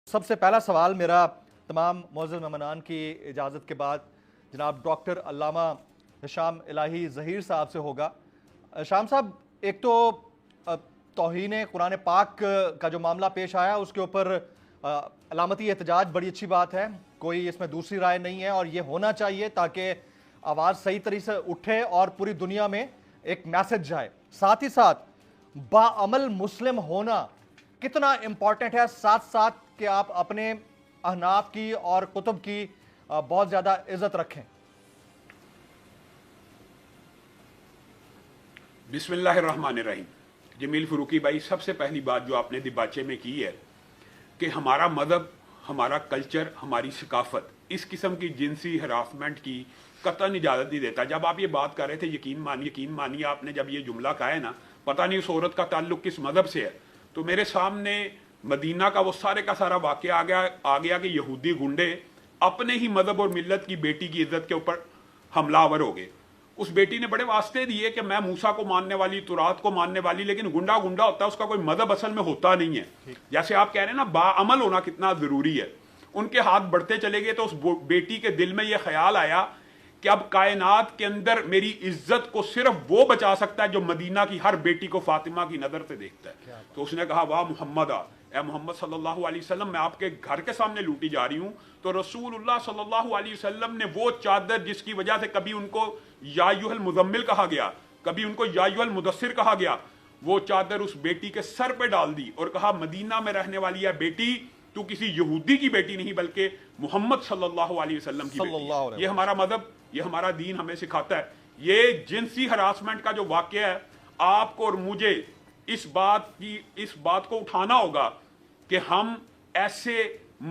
سب سے پہلا سوال میرا تمام معزز مہمانان کی اجازت کے بعد جناب ڈاکٹر علامہ ہشام الہی ظہیر صاحب سے ہوگا۔ ہشام صاحب، ایک تو توہین قرآن پاک کا جو معاملہ پیش آیا اس کے اوپر علامتی احتجاج بڑی اچھی بات ہے، کوئی اس میں دوسری رائے نہیں ہے اور یہ ہونا چاہیے تاکہ آواز صحیح طریقے سے اٹھے اور پوری دنیا میں ایک میسج جائے۔ ساتھ ہی ساتھ باعمل مسلم ہونا کتنا امپورٹنٹ ہے، ساتھ ساتھ کہ آپ اپنے احناف کی اور کتب کی بہت زیادہ عزت رکھیں۔ بسم اللہ الرحمن الرحیم۔ جمیل فروقی بھائی، سب سے پہلی بات جو آپ نے دیباچے میں کی ہے کہ ہمارا مذہب، ہمارا کلچر، ہماری ثقافت اس قسم کی جنسی ہراسمنٹ کی قطعاً اجازت نہیں دیتا۔ جب آپ یہ بات کر رہے تھے یقین مانیے آپ نے جب یہ جملہ کہا ہے نا، پتہ نہیں اس عورت کا تعلق کس مذہب سے ہے، تو میرے سامنے مدینہ کا وہ سارے کا سارا واقعہ آ گیا کہ یہودی گنڈے اپنے ہی مذہب اور ملت کی بیٹی کی عزت کے اوپر حملہ آور ہو گئے۔ اس بیٹی نے بڑے واسطے دیے کہ میں موسیٰ کو ماننے والی، تورات کو ماننے والی، لیکن گنڈا ہوتا ہے، اس کا کوئی مذہب اصل میں ہوتا نہیں ہے۔ جیسے آپ کہہ رہے ہیں نا باعمل ہونا کتنا ضروری ہے، ان کے ہاتھ بڑھتے چلے گئے تو اس بیٹی کے دل میں یہ خیال آیا کہ اب کائنات کے اندر میری عزت کو صرف وہ بچا سکتا ہے جو مدینہ کی ہر بیٹی کو فاطمہ کی نظر سے دیکھتا ہے۔ تو اس نے کہا واہ محمد، اے محمد صلی اللہ علیہ وسلم، میں آپ کے گھر کے سامنے لوٹی جا رہی ہوں۔ تو رسول اللہ صلی اللہ علیہ وسلم نے وہ چادر جس کی وجہ سے کبھی ان کو یا ایھا المزمل کہا گیا، کبھی ان کو یا ایھا المدثر کہا گیا، وہ چادر اس بیٹی کے سر پہ ڈال دی اور کہا مدینہ میں رہنے والی ہے بیٹی، تو کسی یہودی کی بیٹی نہیں بلکہ محمد صلی اللہ علیہ وسلم کی بیٹی۔ یہ ہمارا مذہب، یہ ہمارا دین ہمیں سکھاتا ہے۔ یہ جنسی ہراسمنٹ کا جو واقعہ ہے، آپ کو اور مجھے اس بات کو اٹھانا ہوگا کہ ہم ایسے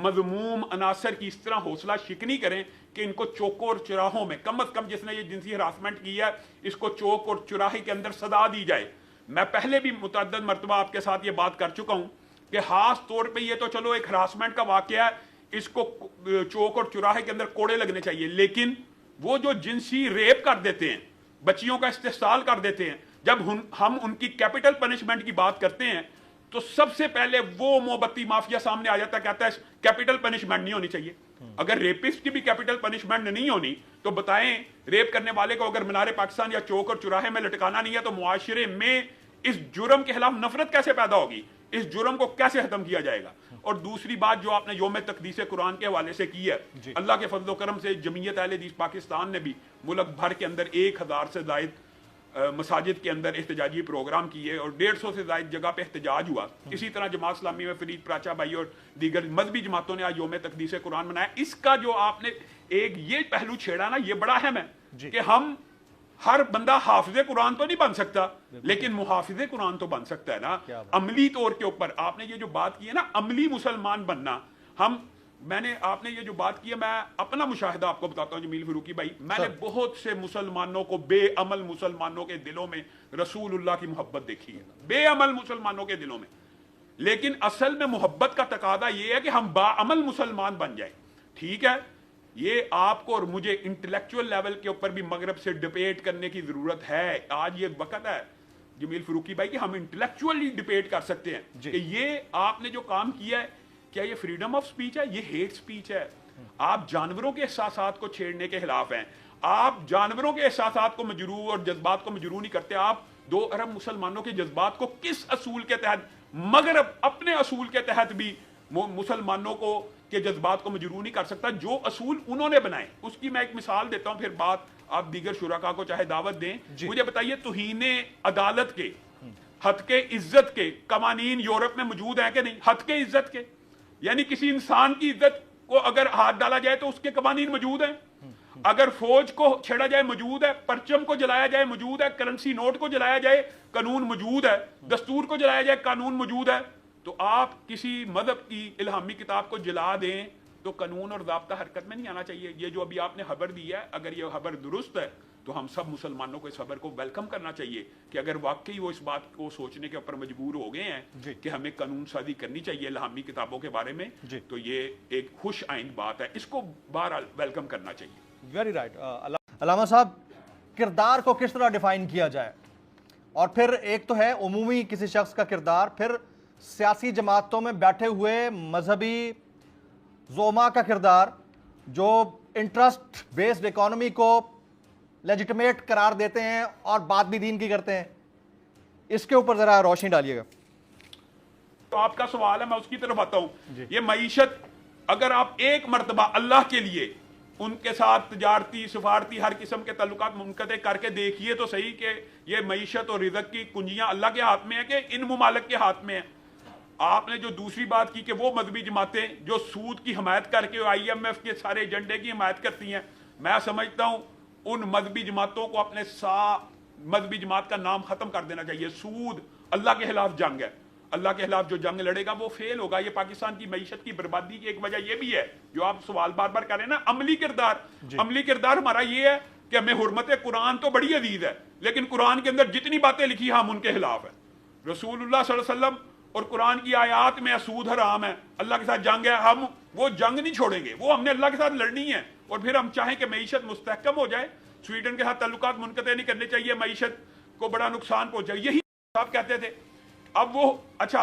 مذموم عناصر کی اس طرح حوصلہ شکنی کریں کہ ان کو چوکوں اور چراہوں میں، کم از کم جس نے یہ جنسی ہراسمنٹ کی ہے اس کو چوک اور چراہے کے اندر سزا دی جائے۔ میں پہلے بھی متعدد مرتبہ آپ کے ساتھ یہ بات کر چکا ہوں کہ خاص طور پہ یہ تو چلو ایک ہراسمنٹ کا واقعہ ہے، اس کو چوک اور چراہے کے اندر کوڑے لگنے چاہیے، لیکن وہ جو جنسی ریپ کر دیتے ہیں، بچیوں کا استحصال کر دیتے ہیں، جب ہم ان کی کیپٹل پنشمنٹ کی بات کرتے ہیں تو سب سے پہلے وہ موبتی مافیا سامنے آ جاتا ہے، کہتا ہے کیپٹل پنشمنٹ نہیں ہونی چاہیے۔ اگر ریپسٹ کی بھی کیپٹل پنشمنٹ نہیں ہونی تو بتائیں ریپ کرنے والے کو اگر مینار پاکستان یا چوک اور چوراہے میں لٹکانا نہیں ہے تو معاشرے میں اس جرم کے خلاف نفرت کیسے پیدا ہوگی، اس جرم کو کیسے ختم کیا جائے گا؟ اور دوسری بات جو آپ نے یوم تقدیس قرآن کے حوالے سے کی ہے، اللہ کے فضل و کرم سے جمعیت اہل حدیث پاکستان نے بھی ملک بھر کے اندر 1000 سے زائد مساجد کے اندر احتجاجی پروگرام کیے اور 150 سے زائد جگہ پہ احتجاج ہوا۔ اسی طرح جماعت اسلامی میں فرید پراچا بھائی اور دیگر مذہبی جماعتوں نے آج یوم تقدیس قرآن منایا۔ اس کا جو آپ نے ایک یہ پہلو چھیڑا نا، یہ بڑا اہم ہے کہ ہم ہر بندہ حافظ قرآن تو نہیں بن سکتا لیکن محافظ قرآن تو بن سکتا ہے نا، عملی طور کے اوپر۔ آپ نے یہ جو بات کی ہے نا عملی مسلمان بننا، آپ نے یہ جو بات کی ہے، میں اپنا مشاہدہ آپ کو بتاتا ہوں جمیل فروقی بھائی، میں نے بہت سے مسلمانوں کو، بے عمل مسلمانوں کے دلوں میں رسول اللہ کی محبت دیکھی ہے، بے عمل مسلمانوں کے دلوں میں، لیکن اصل میں محبت کا تقاضا یہ ہے کہ ہم باعمل مسلمان بن جائیں۔ ٹھیک ہے، یہ آپ کو اور مجھے انٹلیکچوئل لیول کے اوپر بھی مغرب سے ڈبیٹ کرنے کی ضرورت ہے۔ آج یہ وقت ہے جمیل فروقی بھائی کہ ہم انٹلیکچولی ڈبیٹ کر سکتے ہیں کہ یہ آپ نے جو کام کیا ہے، کیا یہ فریڈم آف سپیچ ہے؟ یہ ہیٹ سپیچ ہے۔ آپ جانوروں کے احساسات کو چھیڑنے کے خلاف ہیں، آپ جانوروں کے احساسات کو مجروح اور جذبات کو مجروح نہیں کرتے۔ آپ 2 ارب مسلمانوں کے جذبات کو کس اصول کے تحت، مغرب اپنے اصول کے تحت بھی مسلمانوں کو کے جذبات کو مجروح نہیں کر سکتا، جو اصول انہوں نے بنائے۔ اس کی میں ایک مثال دیتا ہوں، پھر بات آپ دیگر شرکاء کو چاہے دعوت دیں۔ مجھے بتائیے توہین عدالت کے، حد کے عزت کے قوانین یورپ میں موجود ہیں کہ نہیں؟ حد کے عزت کے، یعنی کسی انسان کی عزت کو اگر ہاتھ ڈالا جائے تو اس کے قوانین موجود ہیں۔ اگر فوج کو چھیڑا جائے موجود ہے، پرچم کو جلایا جائے موجود ہے، کرنسی نوٹ کو جلایا جائے قانون موجود ہے، دستور کو جلایا جائے قانون موجود ہے۔ تو آپ کسی مذہب کی الہامی کتاب کو جلا دیں تو قانون اور ضابطہ حرکت میں نہیں آنا چاہیے۔ یہ جو ابھی آپ نے خبر دی ہے، اگر یہ خبر درست ہے تو ہم سب مسلمانوں کو اس خبر کو ویلکم کرنا چاہیے کہ اگر واقعی وہ اس بات کو سوچنے کے اوپر مجبور ہو گئے ہیں کہ ہمیں قانون سازی کرنی چاہیے الہامی کتابوں کے بارے میں، تو یہ ایک خوش آئند بات ہے، اس کو بہرحال ویلکم کرنا چاہیے۔ Very right. علامہ صاحب، کردار کو کس طرح ڈیفائن کیا جائے؟ اور پھر ایک تو ہے عمومی کسی شخص کا کردار، پھر سیاسی جماعتوں میں بیٹھے ہوئے مذہبی زوما کا کردار جو انٹرسٹ بیسڈ اکانومی کو لیجیٹمیٹ قرار دیتے ہیں اور بات بھی دین کی کرتے ہیں, اس کے اوپر ذرا روشنی ڈالیے گا. تو آپ کا سوال ہے, میں اس کی طرف آتا ہوں. یہ معیشت اگر آپ ایک مرتبہ اللہ کے لیے ان کے ساتھ تجارتی سفارتی ہر قسم کے تعلقات منقطع کر کے دیکھیے تو صحیح کہ یہ معیشت اور رزق کی کنجیاں اللہ کے ہاتھ میں ہیں کہ ان ممالک کے ہاتھ میں ہیں. آپ نے جو دوسری بات کی کہ وہ مذہبی جماعتیں جو سود کی حمایت کر کے IMF کے سارے ایجنڈے کی حمایت کرتی ہیں, میں سمجھتا ہوں ان مذہبی جماعتوں کو اپنے مذہبی جماعت کا نام ختم کر دینا چاہیے. سود اللہ کے خلاف جنگ ہے, اللہ کے خلاف جو جنگ لڑے گا وہ فیل ہوگا. یہ پاکستان کی معیشت کی بربادی کی ایک وجہ یہ بھی ہے جو آپ سوال بار بار کر رہے ہیں نا, عملی کردار. عملی کردار ہمارا یہ ہے کہ ہمیں حرمت قرآن تو بڑی عزیز ہے, لیکن قرآن کے اندر جتنی باتیں لکھی ہم ان کے خلاف ہیں. رسول اللہ صلی اللہ علیہ وسلم اور قرآن کی آیات میں سود حرام ہے, اللہ کے ساتھ جنگ ہے, ہم وہ جنگ نہیں چھوڑیں گے, وہ ہم نے اللہ کے ساتھ لڑنی ہے. اور پھر ہم چاہیں کہ معیشت مستحکم ہو جائے, سویڈن کے ساتھ تعلقات منقطع نہیں کرنے چاہیے, معیشت کو بڑا نقصان پہنچے. یہی صاحب کہتے تھے. اب وہ اچھا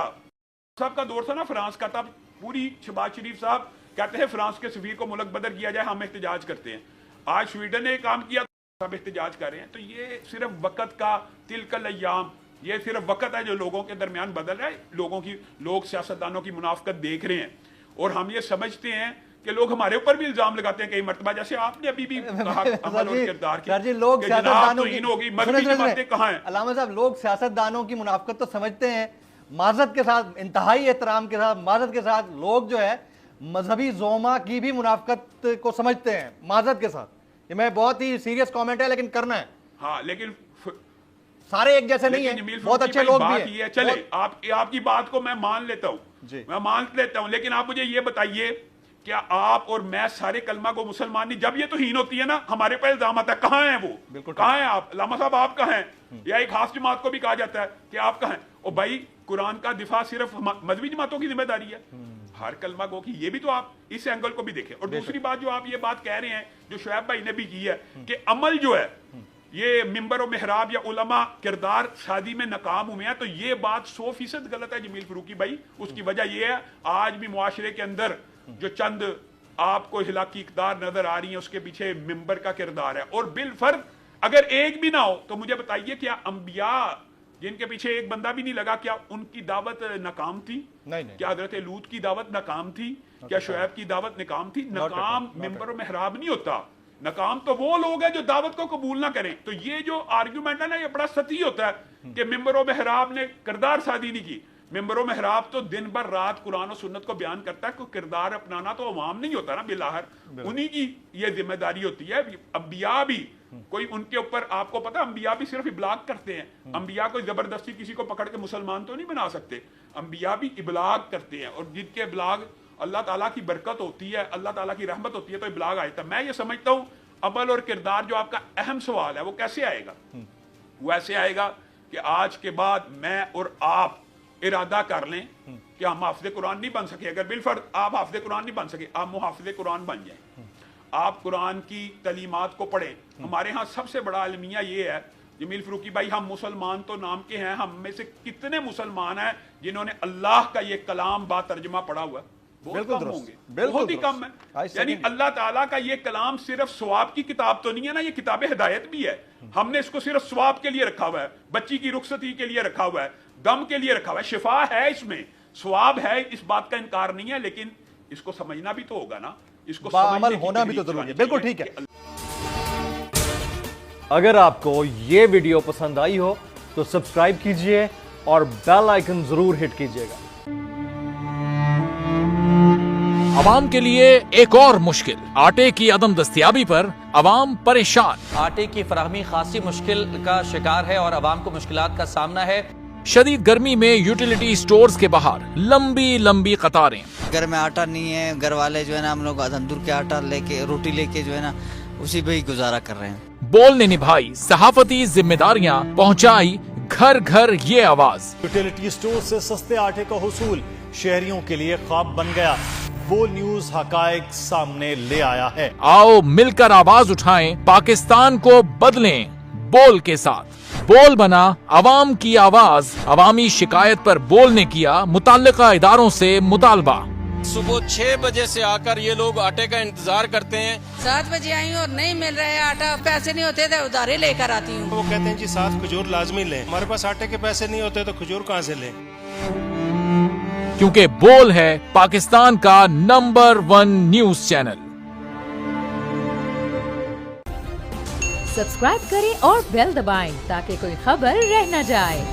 صاحب کا دور تھا نا فرانس کا, تب پوری شہباز شریف صاحب کہتے ہیں فرانس کے سفیر کو ملک بدر کیا جائے, ہم احتجاج کرتے ہیں. آج سویڈن نے کام کیا, سب احتجاج کر رہے ہیں. تو یہ صرف وقت کا تلک الیام, یہ صرف وقت ہے جو لوگوں کے درمیان بدل رہا ہے. لوگ سیاستدانوں کی منافقت دیکھ رہے ہیں اور ہم یہ سمجھتے ہیں کہ لوگ ہمارے اوپر بھی الزام لگاتے ہیں کئی مرتبہ, جیسے آپ نے ابھی بھی کہا عمل اور کردار کی لوگ کہ جناب توہین ہوگی. مذہبی جماعتیں کہاں ہیں؟ علامہ صاحب, لوگ سیاستدانوں کی منافقت تو سمجھتے ہیں, معذرت کے ساتھ, انتہائی احترام کے ساتھ, معذرت کے ساتھ, لوگ جو ہے مذہبی زوما کی بھی منافقت کو سمجھتے ہیں, معذرت کے ساتھ. یہ میں بہت ہی سیریس کامنٹ ہے لیکن کرنا ہے. ہاں لیکن سارے ایک جیسے نہیں ہیں, بہت اچھے لوگ بھی ہیں. چلے آپ کی بات کو میں مان لیتا ہوں, میں مان لیتا ہوں, لیکن آپ مجھے یہ بتائیے کیا آپ اور میں سارے کلمہ کو مسلمان نہیں؟ جب یہ توہین ہوتی ہے نا ہمارے پہ الزام آتا ہے, کہاں ہیں وہ, کہاں ہیں آپ علامہ صاحب, آپ کہاں ہیں؟ یا ایک خاص جماعت کو بھی کہا جاتا ہے کہ آپ کہاں ہیں. اور بھائی قرآن کا دفاع صرف مذہبی جماعتوں کی ذمہ داری ہے, ہر کلمہ گو کی. یہ بھی تو آپ اس اینگل کو بھی دیکھیں. اور دوسری بات جو آپ یہ بات کہہ رہے ہیں جو شعیب بھائی نے بھی کی ہے کہ عمل جو ہے یہ ممبر و محراب یا علماء کردار شادی میں ناکام ہوئے ہیں, تو یہ بات 100% غلط ہے جمیل فروکی بھائی. اس کی وجہ یہ ہے آج بھی معاشرے کے اندر جو چند آپ کو ہلاکی اقدار نظر آ رہی ہیں اس کے پیچھے ممبر کا کردار ہے. اور بالفرض اگر ایک بھی نہ ہو تو مجھے بتائیے کیا انبیاء جن کے پیچھے ایک بندہ بھی نہیں لگا کیا ان کی دعوت ناکام تھی؟ کیا حضرت لوط کی دعوت ناکام تھی؟ کیا شعیب کی دعوت ناکام تھی؟ ناکام ممبر و محراب نہیں ہوتا, ناکام تو وہ لوگ ہیں جو دعوت کو قبول نہ کریں. تو یہ جو آرگیومنٹ ہے نا یہ بڑا سطحی ہوتا ہے کہ ممبر و محراب نے کردار شادی نہیں کی. ممبر و محراب تو دن بھر رات قرآن و سنت کو بیان کرتا ہے, کوئی کردار اپنانا تو عوام نہیں ہوتا نا, بالآخر انہی کی یہ ذمہ داری ہوتی ہے. انبیاء بھی کوئی ان کے اوپر, آپ کو پتا انبیاء بھی صرف ابلاغ کرتے ہیں, انبیاء کو زبردستی کسی کو پکڑ کے مسلمان تو نہیں بنا سکتے. انبیاء بھی ابلاغ کرتے ہیں اور جن کے ابلاغ اللہ تعالیٰ کی برکت ہوتی ہے, اللہ تعالیٰ کی رحمت ہوتی ہے تو ابلاغ آتا ہے. میں یہ سمجھتا ہوں عمل اور کردار جو آپ کا اہم سوال ہے وہ کیسے آئے گا؟ وہ ایسے آئے گا کہ آج کے بعد میں اور آپ ارادہ کر لیں کہ ہم حافظ قرآن نہیں بن سکے. اگر بالفرض آپ حافظ قرآن نہیں بن سکے, آپ محافظ قرآن بن جائیں, آپ قرآن کی تعلیمات کو پڑھیں. ہمارے ہاں سب سے بڑا المیہ یہ ہے جمیل فروکی بھائی, ہم مسلمان تو نام کے ہیں, ہم میں سے کتنے مسلمان ہیں جنہوں نے اللہ کا یہ کلام با ترجمہ پڑھا ہوا ہے؟ بہت کم ہوں گے, بہت ہی کم ہے. یعنی اللہ تعالیٰ کا یہ کلام صرف ثواب کی کتاب تو نہیں ہے نا, یہ کتاب ہدایت بھی ہے. ہم نے اس کو صرف ثواب کے لیے رکھا ہوا ہے, بچی کی رخصتی کے لیے رکھا ہوا ہے, دم کے لیے رکھا ہوا ہے. شفا ہے اس میں, ثواب ہے, اس بات کا انکار نہیں ہے, لیکن اس کو سمجھنا بھی تو ہوگا نا, اس کو عمل ہونا بھی تو ضروری ہے. بالکل ٹھیک ہے. اگر آپ کو یہ ویڈیو پسند آئی ہو تو سبسکرائب کیجئے اور بیل آئیکن ضرور ہٹ کیجئے گا. عوام کے لیے ایک اور مشکل, آٹے کی عدم دستیابی پر عوام پریشان. آٹے کی فراہمی خاصی مشکل کا شکار ہے اور عوام کو مشکلات کا سامنا ہے. شدید گرمی میں یوٹیلیٹی سٹورز کے باہر لمبی لمبی قطاریں. گھر میں آٹا نہیں ہے, گھر والے جو ہے نا ہم لوگ تندور کے آٹا لے کے, روٹی لے کے جو ہے نا اسی پہ ہی گزارا کر رہے ہیں. بول نے نبھائی صحافتی ذمہ داریاں, پہنچائی گھر گھر یہ آواز. یوٹیلیٹی سٹور سے سستے آٹے کا حصول شہریوں کے لیے خواب بن گیا. بول نیوز حقائق سامنے لے آیا ہے. آؤ مل کر آواز اٹھائیں, پاکستان کو بدلیں بول کے ساتھ. بول بنا عوام کی آواز. عوامی شکایت پر بول نے کیا متعلقہ اداروں سے مطالبہ. صبح 6 بجے سے آ کر یہ لوگ آٹے کا انتظار کرتے ہیں. 7 بجے آئی ہوں اور نہیں مل رہا ہے آٹا, پیسے نہیں ہوتے تھے ادھارے لے کر آتی ہوں. وہ کہتے ہیں جی 7 کھجور لازمی لیں, ہمارے پاس آٹے کے پیسے نہیں ہوتے تو کھجور کہاں سے لیں. کیونکہ بول ہے پاکستان کا نمبر 1 نیوز چینل. سبسکرائب کریں اور بیل دبائیں تاکہ کوئی خبر رہ نہ جائے.